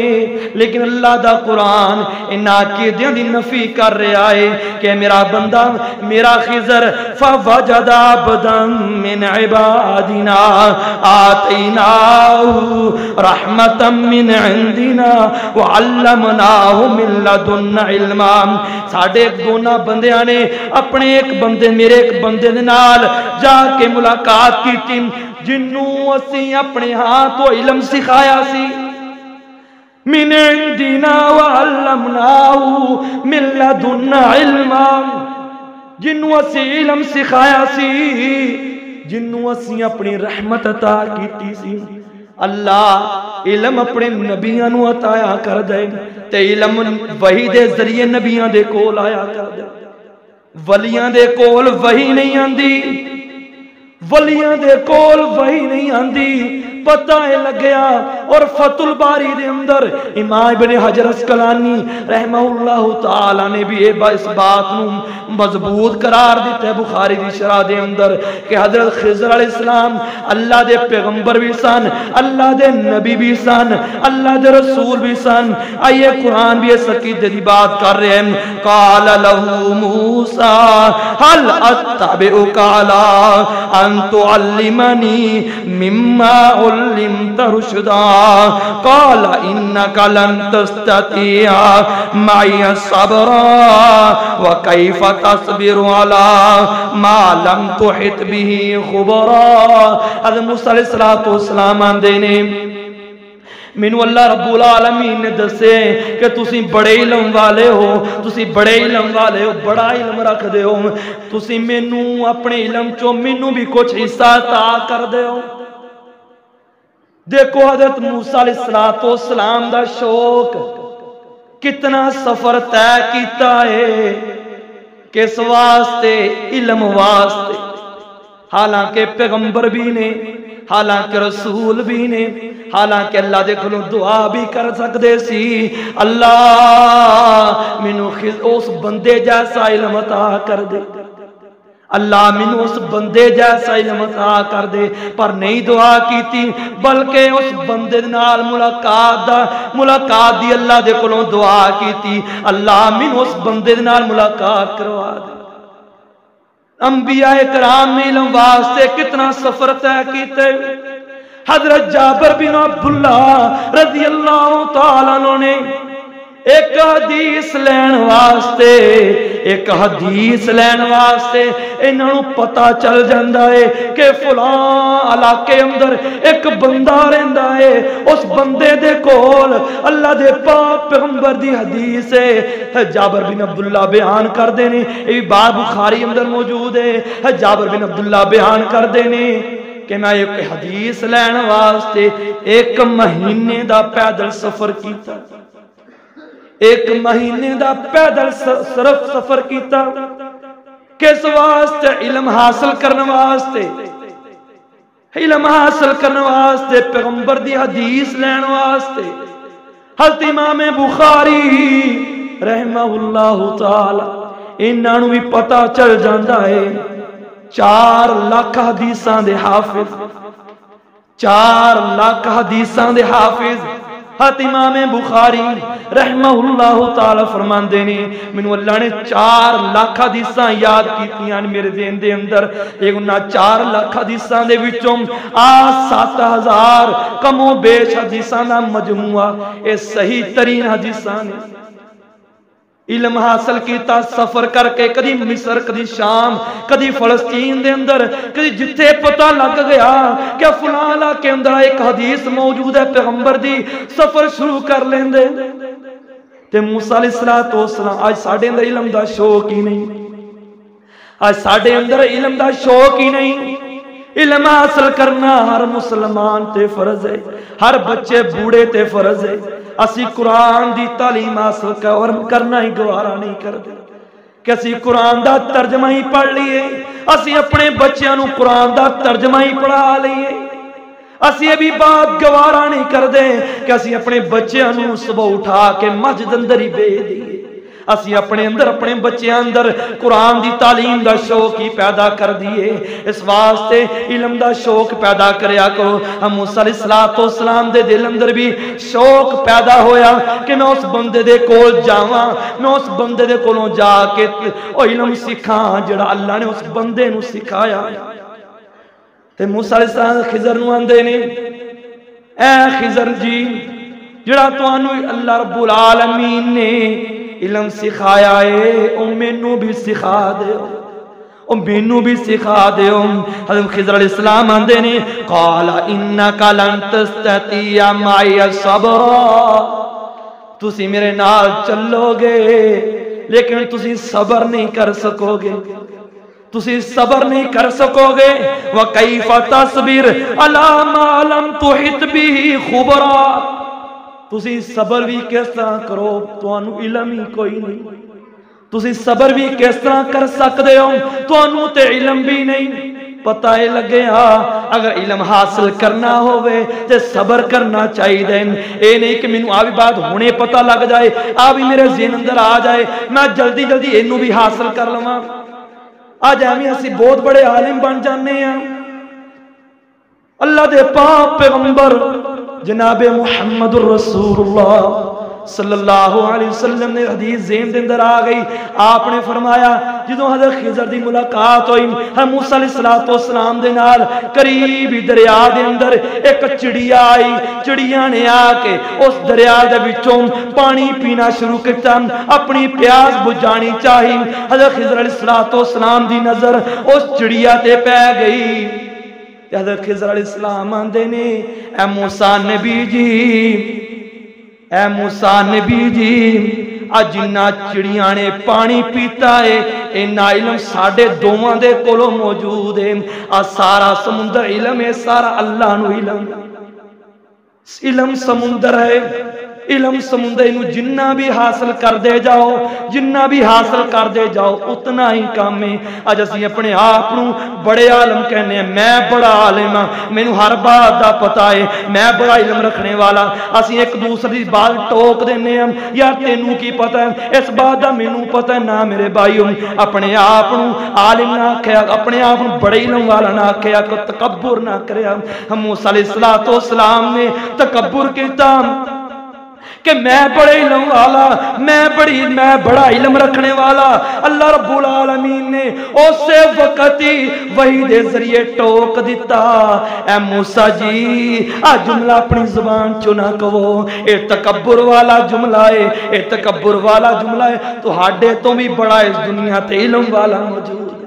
لیکن اللہ دا قرآن ان عقیدیاں دی نفی کر رہا ہے کہ میرا بندہ میرا خضر فوجد عبدا من عبادنا آتیناہ رحمتا من عندنا وعلمناہ من لدنا علما۔ ساڑھے ایک دونہ بندیاں نے اپنے ایک بندے میرے ایک بندے نال جا کے ملاقات کی تھی، جنوں اسی اپنے ہاتھ و علم سکھایا سی، من عندنا وعلمناہ من لدنا علما، جنوں اسی علم سکھایا سی، جنوں اسی اپنی رحمت عطا کیتی سی۔ اللہ علم اپنے نبیاں نو عطایا کر دے تے علم وحی دے ذریعے نبیاں دے کول آیا کر دے، ولیاں دے کول وحی نہیں آندی، ولیاں دے کول وحی نہیں آندی، پتہ ہے لگیا۔ اور فتح الباری دے اندر امام ابن حجر اسقلانی رحمہ اللہ تعالی نے بھی اس بات نو مضبوط قرار دیتا ہے بخاری دی شرح دے اندر کہ حضرت خضر علیہ السلام اللہ دے پیغمبر بھی سن، اللہ دے نبی بھی سن، اللہ دے رسول بھی سن۔ آئیے قرآن بھی اس عقیدے دی بات کر رہے ہیں، قال لہو موسیٰ هل اتبعک علی ان تعلمنی مما علمت رشدا قال انک لن تستطیع معی صبرا وکیف تصبر علی ما لم تحط به خبرا۔ حضرت موسیٰ علیہ السلام آندے نے مینو اللہ رب العالمین نے دسے کہ تسی بڑے علم والے ہو، تسی بڑے علم والے ہو، بڑا علم رکھ دے ہو، تسی مینو اپنے علم چو مینو بھی کچھ حصہ عطا کر دے ہو۔ دیکھو حضرت موسیٰ علیہ السلام دا شوق کتنا سفر طے کیتا ہے کس واسطے، علم واسطے، حالانکہ پیغمبر بھی نے، حالانکہ رسول بھی نے، حالانکہ اللہ دے کھلوں دعا بھی کر سکتے سی، اللہ مینو اس بندے جیسا علم عطا کر دے، اللہ مینو اس بندے جیسا علم عطا کر دے، پر نہیں دعا کیتی بلکہ اس بندے نال ملاقات دی اللہ دے کھلوں دعا کیتی، اللہ مینو اس بندے نال ملاقات کروا دے۔ انبیاء کرام نے علم واسطے کتنا سفر طے کیتے، حضرت جابر بن عبداللہ رضی اللہ تعالیٰ عنہ نے ایک حدیث لین واسطے انہوں پتا چل جاندہ ہے کہ فلاں علاقے اندر ایک بندہ رہندا ہے، اس بندے دے کول اللہ دے پاک پیغمبر دی حدیث ہے۔ جابر بن عبداللہ بیان کر دینے، یہ بات بخاری اندر موجود ہے۔ جابر بن عبداللہ بیان کر دینے کہ میں ایک حدیث لین واسطے 1 مہینے دا پیدل سفر کیتا، 1 مہینے دا پیدل صرف سفر کیتا، کس واسطے؟ علم حاصل کرنے واسطے، علم حاصل کرنے واسطے، پیغمبر دی حدیث لین واسطے۔ حضرت امام بخاری رحمہ اللہ تعالی انہوں بھی پتا چل جاندہ ہے 4 لاکھ حدیثاں دے حافظ، 4 لاکھ حدیثاں دے حافظ حضرت امام بخاری رحمہ اللہ تعالی فرماندے نے مینوں اللہ نے 4 لاکھ حدیثاں یاد کیتیاں میرے ذہن دے اندر، ایک انہاں 4 لاکھ حدیثاں دے وچوں 7000 کم و بیش حدیثاں دا مجموعہ اے صحیح ترین حدیثاں نے۔ علم حاصل کیتا سفر کر کے، کدی مصر، کدی شام، کدی فلسطین دے اندر، کدی جتھے پتہ لگ گیا کہ فلاں علاقے اندر ایک حدیث موجود ہے پیغمبر دی، سفر شروع کر لیندے۔ تے موسیٰ علیہ السلام آج ساڑھے اندر علم دا شوق ہی نہیں، آج ساڑھے اندر علم دا شوق ہی نہیں۔ علم حاصل کرنا ہر مسلمان تے فرض ہے، ہر بچے بوڑھے تے فرض ہے۔ اسی قرآن دی تعلیم حاصل کرنا ہی گوارا نہیں کرتے کہ اسی قرآن دا ترجمہ ہی پڑھ لیے، اسی اپنے بچیاں نو قرآن دا ترجمہ ہی پڑھا لیے۔ اسی ابھی بات گوارا نہیں کرتے کہ اسی اپنے بچیاں نو صبح اٹھا کے مسجد اندر ہی بھیج دیے۔ اسی اپنے اندر اپنے بچے اندر قرآن دی تعلیم دا شوق ہی پیدا کر دیے۔ اس واسطے علم دا شوق پیدا کریا کرو۔ ہم موسیٰ علیہ السلام دے دل اندر بھی شوق پیدا ہویا کہ میں اس بندے دے کول جاواں، میں اس بندے دے کولوں جا کے او علم سکھاں جڑا اللہ نے اس بندے نو سکھایا۔ تے موسیٰ علیہ السلام خضر نو آندے نے، اے خضر جی جڑا تانوں اللہ رب العالمین نے علم سکھایا ہے او مینوں بھی سکھا دیو، او مینوں بھی سکھا دیو۔ حضرت خضر علیہ السلام آندے نے قال انک لن تستطیع معی صبرا، تسی میرے نال چلو گے لیکن تسی صبر نہیں کر سکو گے، تسی صبر نہیں کر سکو گے۔ وَكَيْفَ تَصْبِرْ عَلَى مَا لَمْ تُحِطْ بِهِ خُبْرًا، تسی صبر بھی کس طرح کرو تانوں علم ہی کوئی نہیں، تسی صبر بھی کس طرح کر سکتے ہو تانوں تے علم بھی نہیں۔ پتہ ہے لگے اگر علم حاصل کرنا ہوئے تے صبر کرنا چاہیے، اے نہیں کہ مینوں آ بھی بات ہونے پتہ لگ جائے، آ بھی میرے ذہن اندر آ جائے میں جلدی جلدی اینوں بھی حاصل کر لواں۔ آج ہمیں اسی بہت بڑے عالم بن جانے ہیں۔ اللہ دے پاک پیغمبر جناب محمد الرسول اللہ صلی اللہ علیہ وسلم نے حدیث ذہن دے اندر آ گئی، آپ نے فرمایا جدوں حضرت خضر دی ملاقات ہوئی موسیٰ علیہ السلام دے نال قریب ہی دریا دے اندر ایک چڑیا آئی، چڑیا نے آ کے اس دریا دے وچوں پانی پینا شروع کیتا، اپنی پیاس بجھانی چاہی۔ حضرت خضر علیہ السلام دی نظر اس چڑیا تے پہ گئی۔ حضرت خضر علیہ السلام آندے نے اے موسیٰ نبی جی، اے موسیٰ نبی جی جنہ چڑیاں نے پانی پیتا ہے اینا علم ساڑھے دوواں دے کولوں موجود ہے۔ سارا سمندر علم ہے، سارا اللہ نو علم، علم سمندر ہے، علم سمندر نو جنہ بھی حاصل کر دے جاؤ، جنہ بھی حاصل کر دے جاؤ اتنا ہی کام ہے۔ آج اسی اپنے آپ نو بڑے عالم کہنے ہیں، میں بڑا عالم ہاں، مینوں ہر بات دا پتہ ہے، میں بڑا علم رکھنے والا۔ اسی ایک دوسری بات ٹوک دینے ہیں، یار تینوں کی پتہ ہے، اس بات دا مینوں پتہ ہے نہ میرے بھائیوں۔ اپنے آپ نو عالم نہ کہیا، اپنے آپ نو بڑے علم والا نہ کہیا، کو تکبر نہ کریا۔ ہم موسیٰ علیہ السلام نے تکبر کیتا کہ میں بڑے علم والا، میں بڑا علم رکھنے والا۔ اللہ رب العالمین نے اسے وقت ہی وحی دے ذریعے ٹوک دیتا، اے موسیٰ جی آ جملہ اپنی زبان چنا کہو، اے تکبر والا جملہ ہے، اے تکبر والا جملہ ہے، تو ہاڈے تو بھی بڑا اس دنیا تے علم والا موجود ہے۔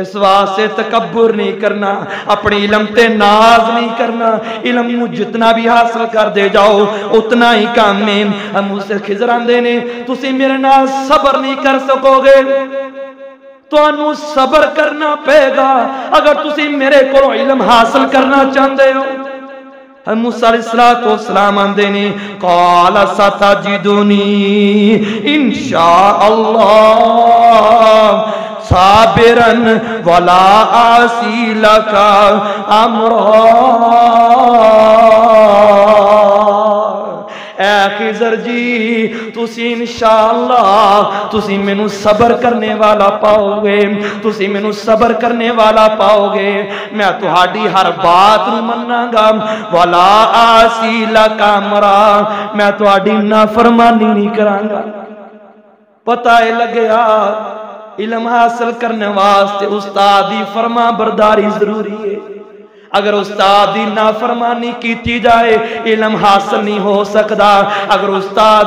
اس واسطے تکبر نہیں کرنا، اپنی علم تے ناز نہیں کرنا، علم جتنا بھی حاصل کر دے جاؤ اتنا ہی کام ہے۔ ہم اسے خضر آندے نے تسی میرے نال صبر نہیں کر سکو گے، تو انو صبر کرنا پے گا اگر تسی میرے کو علم حاصل کرنا چاہتے ہو۔ موسیٰ علیہ السلام آندے نے قال ستجدنی انشاءاللہ صابرن ولا عاصی لکا امرا۔ اے خضر جی تسی انشاءاللہ تسی میں نو صبر کرنے والا پاؤ گے، تسی میں نو صبر کرنے والا پاؤ گے، میں تہاڈی ہر بات نو مننا گا، ولا عاصی لکا امرا، میں تہاڈی نافرمانی نہیں کراں گا۔ پتہ لگیا علم حاصل کرنے واسطے استادی فرما برداری ضروری ہے۔ اگر استاد دی نافرمانی کیتی جائے علم حاصل نہیں ہو سکتا۔ اگر استاد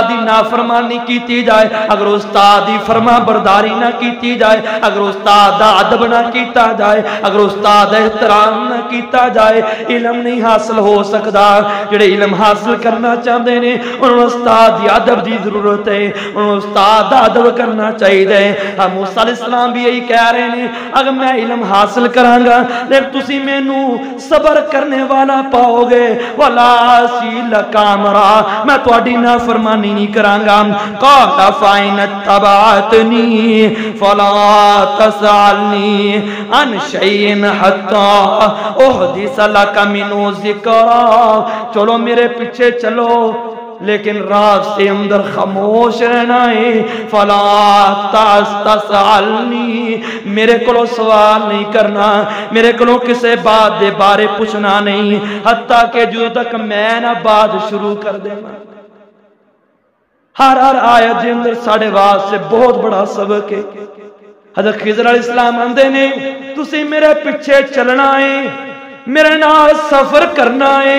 دی نافرمانی کیتی جائے، اگر استاد دی فرما برداری نہ کیتی جائے، اگر استاد دا ادب نہ کیتا جائے، اگر استاد دا احترام نہ کیتا جائے، علم نہیں حاصل ہو سکتا۔ جڑے علم حاصل کرنا چاہتے ہیں انہوں استاد دی ادب دی ضرورت ہے، انہوں استاد دا ادب کرنا چاہیے۔ ہم موسیٰ علیہ السلام بھی یہی کہہ رہے ہیں، اگر میں علم حاصل کراں گا لیکن تسی مینوں صبر کرنے والا پاؤ گے، ولا عاصی لکا امرا، میں تہاڈی نافرمانی نہیں کراں گا۔ قال فإن اتبعتنی فلا تسألنی عن شیء حتی احدث لک منہ ذکرا۔ چلو میرے پیچھے چلو لیکن رات سے اندر خاموش رہنا ہے۔ فلا تسألنی، میرے کو سوال نہیں کرنا، میرے کو کسے بات دے بارے پوچھنا نہیں، حتیٰ کہ جو تک میں نہ بات شروع کر دے۔ ہر آیت دے اندر ساڑھے واسطے بہت بڑا سبق ہے۔ حضرت خضر علیہ السلام آندے نے تسی میرے پیچھے چلنا ہے، میرے نال سفر کرنا ہے،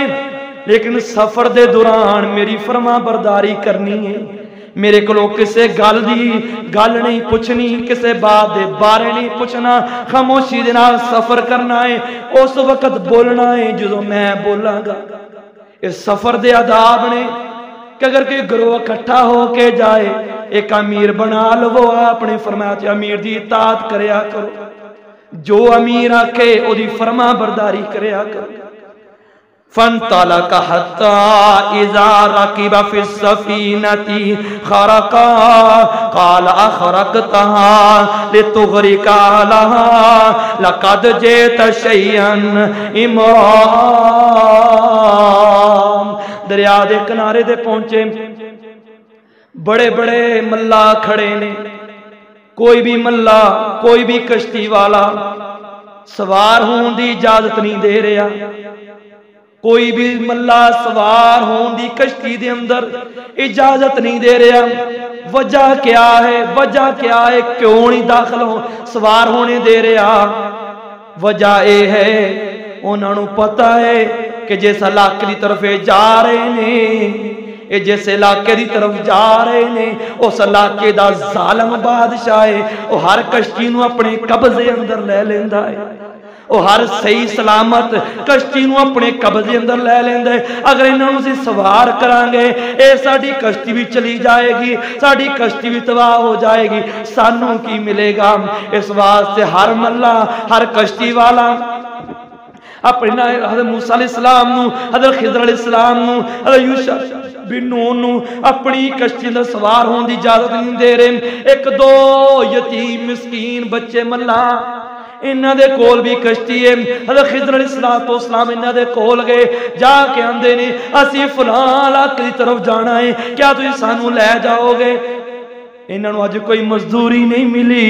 لیکن سفر دے دوران میری فرما برداری کرنی ہے۔ میرے کو کسے گل نہیں پوچھنی، کسے بات دے بارے نہیں پوچھنا، خاموشی دے نال سفر کرنا ہے، اس وقت بولنا ہے جدوں میں بولاں گا۔ اس سفر دے آداب نے کہ اگر کوئی گروہ اکٹھا ہو کے جائے ایک امیر بنا لو، وہ اپنے فرمایا امیر دی اطاعت کریا کرو، جو امیر آکے او دی فرما برداری کریا کرو۔ فانطلق حتى إذا ركب في السفينة خرقا قال أخرقتها لتغرق أهلها لقد جئت شيئا إمرا۔ دریا دے کنارے دے پہنچے، بڑے بڑے ملا کھڑے نے، کوئی بھی ملا کوئی بھی کشتی والا سوار ہون دی اجازت نہیں دے رہا، کوئی بھی ملا سوار ہون دی کشتی دے اندر اجازت نہیں دے رہا۔ وجہ کیا ہے؟ وجہ کیا ہے کیوں نہیں داخل ہو سوار ہونے دے رہا؟ وجہ اے ہے انہوں نے پتہ ہے کہ جس علاقے دی طرف جا رہے ہیں، جس علاقے دی طرف جا رہے ہیں اس علاقے دا ظالم بادشاہ ہے، وہ ہر کشتی نو اپنے قبضے اندر لے لیندا ہے، وہ ہر صحیح سلامت کشتی نو اپنے قبضے اندر لے لیندا ہے۔ اگر انہوں سے سوار کران گے اے ساڈی کشتی بھی چلی جائے گی، ساڈی کشتی بھی تباہ ہو جائے گی، سانوں کی ملے گا؟ اس واسطے ہر ملا ہر کشتی والا اپنے حضرت موسیٰ علیہ السلام نو، حضرت خضر علیہ السلام نو، حضرت یوشع بن نون نو اپنی کشتی میں سوار ہون دی اجازت نہیں دے رہے۔ ایک دو یتیم مسکین بچے ملا انہاں دے کول بھی کشتی ہے، حضرت خضر علیہ السلام انہاں دے کول گئے، جا کے آندے نے اسی فلاں علاقے دی طرف جانا ہے، کیا تسی سانو لے جاؤ گے؟ انہاں نو اج کوئی مزدوری نہیں ملی،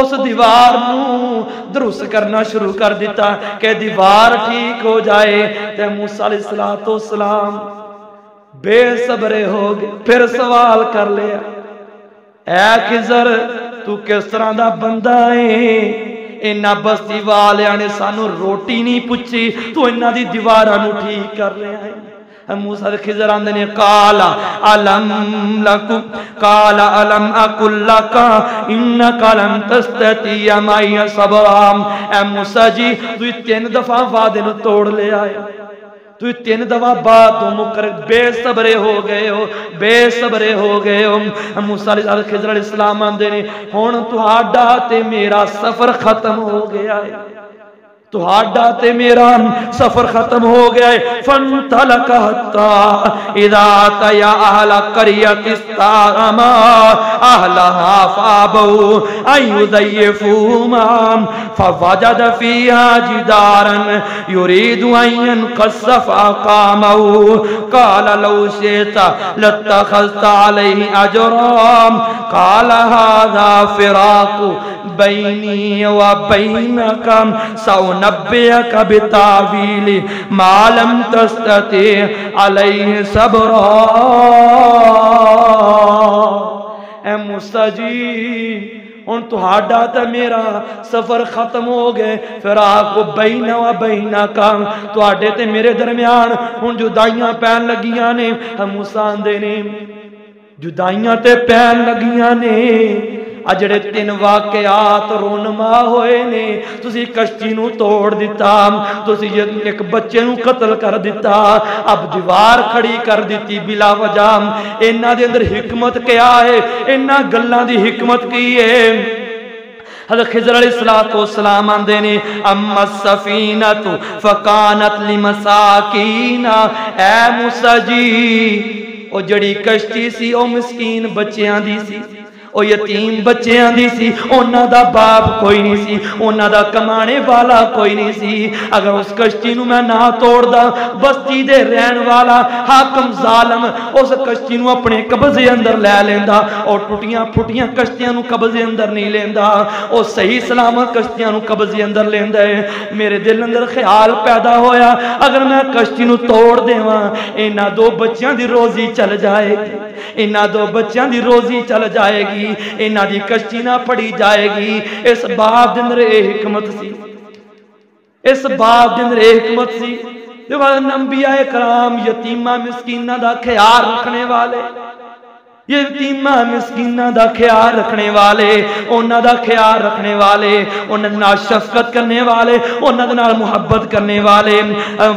اس دیوار نو درست کرنا شروع کر دیتا کہ دیوار ٹھیک ہو جائے۔ تے موسیٰ علیہ السلام بے صبرے ہو گئے، پھر سوال کر لیا، اے خضر تو کس طرح دا بندہ ہے؟ انہاں بستی والیاں نے سانو روٹی نہیں پچھی، تو انہاں دی دیواراں نو ٹھیک کر لیا ہے۔ موسیٰ خضر آندے نے قال الم اقل لک انک لن تستطیع معی صبرا۔ اے موسیٰ جی تو 3 دفعہ وعدے نو توڑ لے آئے، تو 3 دفعہ بعد تو مکر بے صبرے ہو گئے ہو، بے صبرے ہو گئے ہو۔ موسیٰ خضر علیہ السلام آندے نے ہن تہاڈا تے میرا سفر ختم ہو گیا ہے، تہاڈا تے میرا سفر ختم ہو گیا ہے۔ فانطلق حتی اذا اتیا اہل قریۃ استغاثا اہلھا فابوا ان یضیفوہما فوجد فیہا جدارا یرید ان ينقص فاقامه قال لو شئت لاتخذت علیہ اجرا قال هذا فراق بینی وبینک سأنبئک بتاویل ما لم تستطع علیہ صبرا۔ اے موسیٰ جی ہن تہاڈا تے میرا سفر ختم ہو گئے، فراق بین و بینک تہاڈے تے میرے درمیان ہن جدائیاں پین لگیاں نے۔ موسیٰ آندے نے جدائیاں تے پین لگیاں نے، اجڑے 3 واقعات رونما ہوئے نے، تسی کشتی نو توڑ دیتا، تسی ایک بچے نو قتل کر دیتا، اب دیوار کھڑی کر دیتی بلا وجہ۔ انہاں دے اندر حکمت کیا ہے؟ انہاں گلاں دی حکمت کی ہے؟ حضرت خضر علیہ السلام آندے نے اما السفینۃ فکانت لمساکین۔ اے موسیٰ جی او جڑی کشتی سی او مسکین بچیاں دی سی، او یتیم بچیاں دی سی، انہاں دا باپ کوئی نہیں سی، انہاں دا کمانے والا کوئی نہیں سی۔ اگر اس کشتی نو میں نہ توڑ دا، بستی دے رہن والا حاکم ظالم اس کشتی نو اپنے قبضے اندر لے لیندا، اور ٹوٹیاں پھٹیاں کشتیاں نو قبضے اندر نہیں لیندا، او صحیح سلامت کشتیاں نو قبضے اندر لیندا ہے۔ میرے دل اندر خیال پیدا ہویا اگر میں کشتی نو توڑ دیواں انہاں 2 بچیاں دی روزی چل جائے گی، انہاں 2 بچیاں دی روزی چل جائے گی، انہاں دی کشتی نہ پڑی جائے گی۔ اس باب دے اندر اے حکمت سی، اس باب دے اندر اے حکمت سی۔ انبیاء کرام یتیمہ مسکینہ دا خیال رکھنے والے، یتیمہ مسکینہ دا خیال رکھنے والے، انہاں دا خیال رکھنے والے، انہاں نال شفقت کرنے والے، انہاں نال محبت کرنے والے۔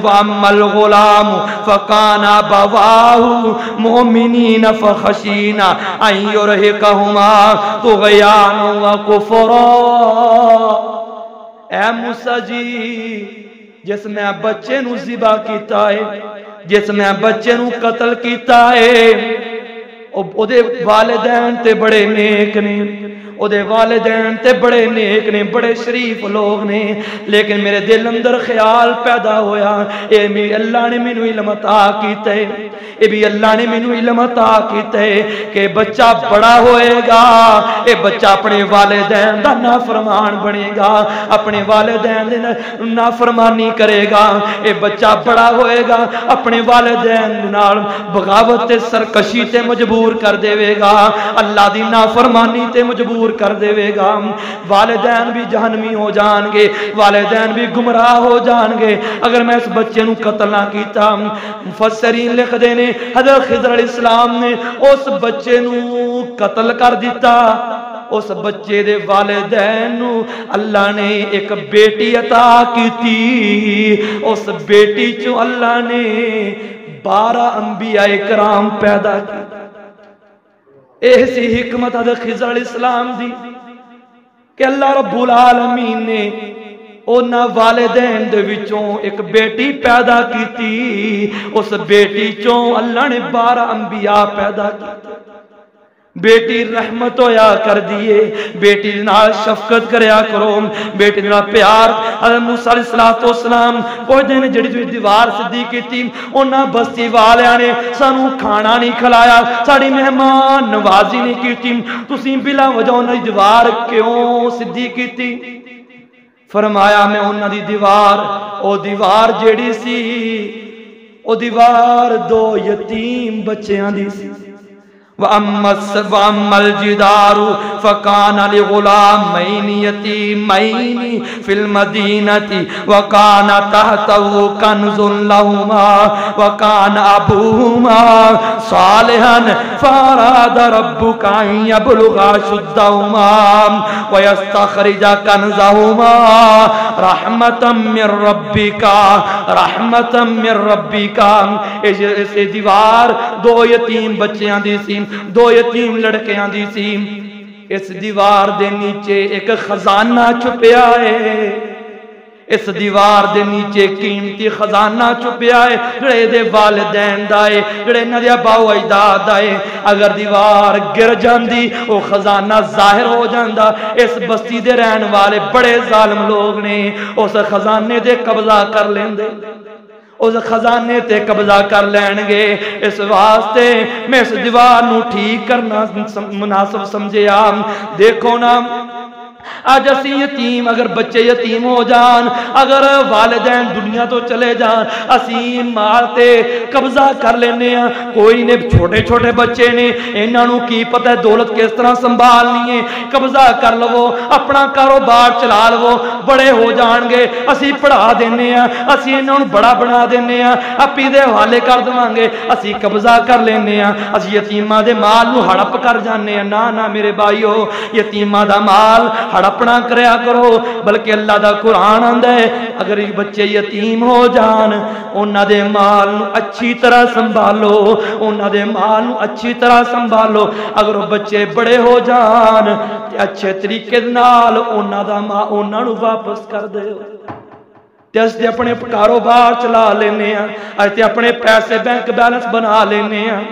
وَأَمَّا الْغُلَامُ فَكَانَ أَبَوَاهُ مُؤْمِنِينَ فَخَشِينَا أَن يُرْهِقَهُمَا طُغْيَانًا وَكُفْرًا۔ اے موسیٰ جی جس میں بچے نو ذبح کیتا ہے، جس میں بچے نو قتل کیتا ہے، او دے والدین تے بڑے نیک نے، او دے والدین تے بڑے نیک نے، بڑے شریف لوگ نے، لیکن میرے دل اندر خیال پیدا ہویا اے بھی اللہ نے مینوں علم عطا کیتا ہے، اے بھی اللہ نے مینوں علم عطا کیتا ہے کہ بچہ بڑا ہوئے گا، اے بچہ اپنے والدین دا نافرمان بنے گا، اپنے والدین دے نافرمانی کرے گا، اے بچہ بڑا ہوئے گا اپنے والدین نال بغاوت تے سرکشی تے مجبور کر دے گا، اللہ دی نافرمانی تے مجبور کر دے گا۔ والدین بھی جہنمی ہو جان گے، والدین بھی گمراہ ہو جان گے اگر میں اس بچے نو قتل نہ کیتا۔ مفسرین لکھ دے نے حضرت خضر علیہ السلام نے اس بچے نو قتل کر دیتا، اس بچے دے والدین نو اللہ نے ایک بیٹی عطا کیتی، اس بیٹی چو اللہ نے 12 انبیاء کرام پیدا کی۔ ایسی حکمت حضرت خضر علیہ السلام دی کہ اللہ رب العالمین نے اونا والدین دے وچوں ایک بیٹی پیدا کیتی، اس بیٹی چوں اللہ نے 12 انبیاء پیدا کی۔ بیٹی رحمت ہویا کر دیے، بیٹی نال شفقت کریا کرو، بیٹی نال پیار۔ حضرت موسیٰ علیہ السلام پہنچے نے جڑی دیوار سدھی کیتی، انہاں بستی والیاں نے سانو کھانا نہیں کھلایا، ساڑی مہمان نوازی نہیں کیتی، تسی بلا وجہ انہاں دی دیوار کیوں سدھی کیتی؟ فرمایا میں انہاں دی دیوار، او دیوار جڑی سی او دیوار دو یتیم بچیاں دی سی۔ وَأَمَّا الْجِدَارُ فَكَانَ لِغُلَامَيْنِ يَتِيمَيْنِ فِي الْمَدِينَةِ وَكَانَ تَحْتَهُ كَنْزٌ لَهُمَا وَكَانَ أَبُوهُمَا صَالِحًا فَأَرَادَ رَبُّكَ أَن يَبْلُغَا أَشُدَّهُمَا وَيَسْتَخْرِجَ كَنْزَهُمَا رَحْمَةً مِّن رَّبِّكَ اس دیوار دو یتیم بچیاں دی سی، دو یتیم لڑکیاں دی سی۔ اس دیوار دے نیچے ایک خزانہ چھپیا ہے، اس دیوار دے نیچے قیمتی خزانہ چھپیا ہے، جڑے دے والدین دائے، جڑے ندیا باو اجداد دائے۔ اگر دیوار گر جاندی وہ خزانہ ظاہر ہو جاندہ، اس بستی دے رہن والے بڑے ظالم لوگ نے اس خزانے دے قبضہ کر لیندے، اس خزانے تے قبضہ کر لین گے۔ اس واسطے میں اس دیوار نو ٹھیک کرنا مناسب سمجھیا۔ دیکھو نا آج اسی یتیم، اگر بچے یتیم ہو جان، اگر والدین دنیا تو چلے جان، اسی مال تے قبضہ کر لینے ہیں۔ کوئی نے چھوٹے چھوٹے بچے نے، انہاں نو کی پتہ ہے دولت کس طرح سنبھالنی ہے، قبضہ کر لو، اپنا کاروبار چلا لو، بڑے ہو جان گے، اسی پڑھا دینے ہیں، اسی انہاں نو بڑا بنا دینے ہیں، اپی دے حوالے کر دیں گے، اسی قبضہ کر لینے ہیں، اسی یتیماں دے مال نو ہڑپ کر جانے ہیں۔ نا میرے بھائیو، یتیماں دا مال ہڑپنا کریا کرو، بلکہ اللہ دا قرآن آندا ہے اگر یہ بچے یتیم ہو جان، انہاں دے مال نو اچھی طرح سنبھالو، انہاں دے مال نو اچھی طرح سنبھالو۔ اگر وہ بچے بڑے ہو جان تے اچھے طریقے نال انہاں دا مال انہاں نو واپس کر دیو۔ تے اس دے اپنے کاروبار چلا لینے ہیں، اس دے اپنے پیسے بینک بیلنس بنا لینے ہیں۔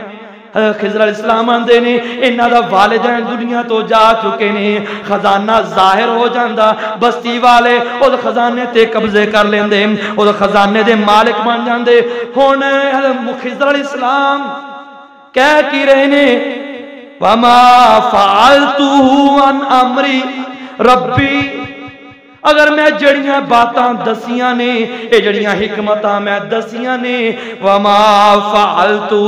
خضر علیہ السلام آندے نے انہاں دا والدین دنیا تو جا چکے نے، خزانہ ظاہر ہو جاندہ، بستی والے اس خزانے تے قبضے کر لیندے، اس خزانے دے مالک بن جاندے۔ ہن خضر علیہ السلام کہہ کی رہے نے وما فعلتہ عن امری ربی، اگر میں جڑیاں باتاں دسیاں نے، اے جڑیاں حکمتاں میں دسیاں نے، وما فعلتو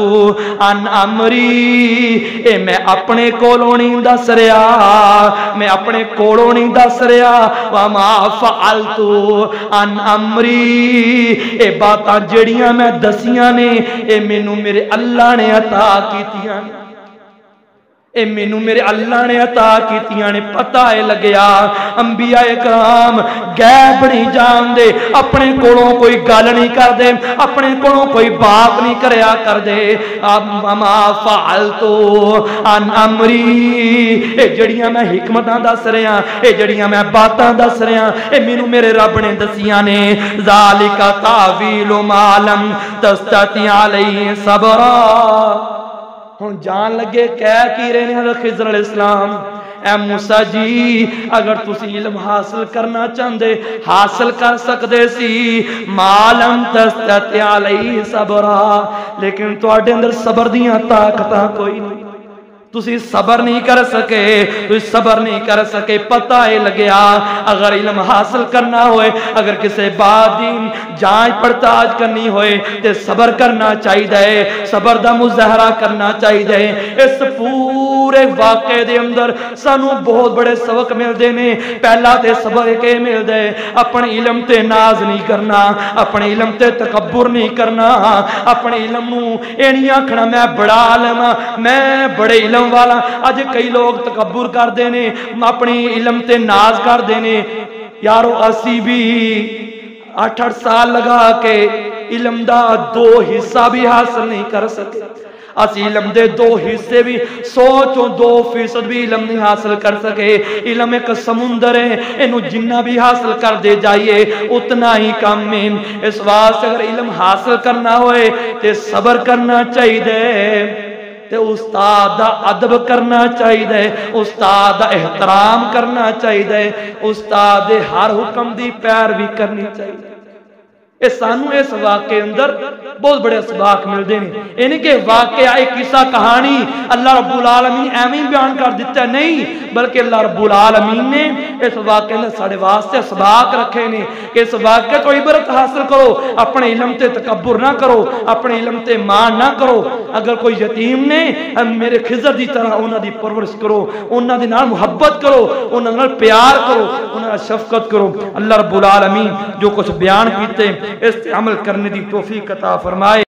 عن امری، اے میں اپنے کولوں نہیں دس رہا، میں اپنے کولوں نہیں دس رہا، وما فعلتو عن امری، اے باتاں جڑیاں میں دسیاں نے، اے مینوں میرے اللہ نے عطا کیتیاں نے، اے مینوں میرے اللہ نے عطا کیتیاں نے۔ پتہ ہے لگیا انبیاء کرام غیب نہیں جان دے، اپنے کولوں کوئی گل نہیں کر دے، اپنے کولوں کوئی بات نہیں کریا کر دے۔ وما فعلتو عن امری، اے جڑیاں میں حکمتاں دس رہا، اے جڑیاں میں باتاں دس رہا، اے مینوں میرے رب نے دسیاں نے۔ ذالک تعویل ما لم تستطع علیہ صبرا، ہن جان لگے کہہ کی رہے ہیں حضرت خضر علیہ السلام، اے موسیٰ جی اگر تسی علم حاصل کرنا چاہندے حاصل کر سکدے سی، مالم تستطع علیہ صبرا، لیکن تواڈے اندر صبر دیاں طاقتاں کوئی نہیں، تسی صبر نہیں کر سکے، تسی صبر نہیں کر سکے۔ پتہ ہے لگیا اگر علم حاصل کرنا ہوئے، اگر کسی بات دی جانچ پڑتاج کرنی ہوئے تے صبر کرنا چاہیے، صبر دا مظاہرہ کرنا چاہیے۔ اس پورے واقعے دے اندر سانو بہت بڑے سبق ملدے نے۔ پہلا تے سبق کے ملدے اپنے علم تے ناز نہیں کرنا، اپنے علم تے تکبر نہیں کرنا، اپنے علم نو اے نہیں آکھنا میں بڑا عالم ہاں، میں بڑے علم والا۔ اج کئی لوگ تکبر کر دے نے، اپنی علم تے ناز کر دے نے۔ یارو اسی بھی 8 سال لگا کے علم دا 2 حصہ بھی حاصل نہیں کر سکے، اسی علم دے 2 حصے بھی 100% بھی علم نہیں حاصل کر سکے۔ علم ایک سمندر ہے، انہوں جنہ بھی حاصل کر دے جائیے اتنا ہی کم ہے۔ اس واسطے اگر علم حاصل کرنا ہوئے تے صبر کرنا چاہیے۔ تے استاد دا ادب کرنا چاہیے، استاد دا احترام کرنا چاہیے، استاد دے ہر حکم دی پیروی کرنی چاہیے۔ اے سانو اس واقعے اندر بہت بڑے اسباق ملتے ہیں۔ یہ نہیں کہ واقعہ ایک قصہ کہانی اللہ رب العالمین ایویں بیان کر دیتا ہے، نہیں، بلکہ اللہ رب العالمین نے اس واقعے میں سارے واسطے اسباق رکھے نے کہ اس واقعے کو عبرت حاصل کرو، اپنے علم تے تکبر نہ کرو، اپنے علم تے مان نہ کرو۔ اگر کوئی یتیم نے میرے خضر دی طرح انہاں دی پرورش کرو، انہاں دے نال محبت کرو، انہاں نال پیار کرو، انہاں نال شفقت کرو۔ اللہ رب العالمین جو کچھ بیان کیتے اس عمل کرنے دی توفیق عطا فرمائے۔